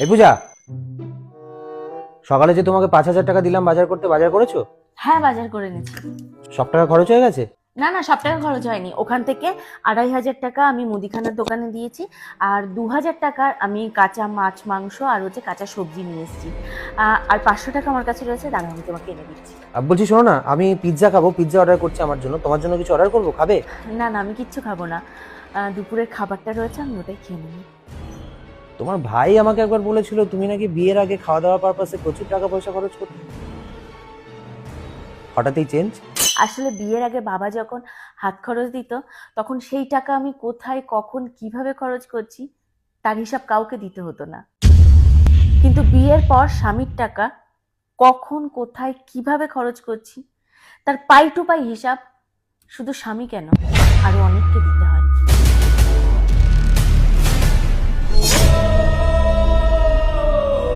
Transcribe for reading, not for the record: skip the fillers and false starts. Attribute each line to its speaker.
Speaker 1: এই পূজা, সকালে যে তোমাকে 5,000 টাকা দিলাম বাজার করতে, বাজার করেছো?
Speaker 2: হ্যাঁ, বাজার করে নিয়েছি।
Speaker 1: সব টাকা খরচ হয়ে গেছে?
Speaker 2: না না, সব টাকা খরচ হয়নি। ওখান থেকে 2,500 টাকা আমি মুদিখানার দোকানে দিয়েছি, আর 2,000 টাকা আমি কাঁচা মাছ মাংস আর কাঁচা সবজি নিয়ে এসেছি। আর 500 টাকা আমার কাছে রয়েছে, দাঁড়া আমি তোমাকে এনে দিচ্ছি।
Speaker 1: বলছি শোনো না, আমি পিৎজা খাবো, পিৎজা অর্ডার করছি আমার জন্য। তোমার জন্য কিছু অর্ডার করবো, খাবে?
Speaker 2: না না, আমি কিচ্ছু খাবো না। দুপুরের খাবারটা রয়েছে, আমি ওটাই খেয়ে নেবো।
Speaker 1: তোমার ভাই আমাকে একবার বলেছিল তুমি নাকি বিয়ের আগে খাওয়া দাওয়া পারপাসে প্রচুর টাকা পয়সা খরচ করতে, হঠাৎই চেঞ্জ?
Speaker 2: আসলে বিয়ের আগে বাবা যখন হাত খরচ দিত, তখন সেই টাকা আমি কোথায় কখন কিভাবে খরচ করছি তার হিসাব কাউকে দিতে হতো না। কিন্তু বিয়ের পর স্বামীর টাকা কখন কোথায় কিভাবে খরচ করছি তার পাই টু পাই হিসাব শুধু স্বামী কেন, আরো অনেককে দিতে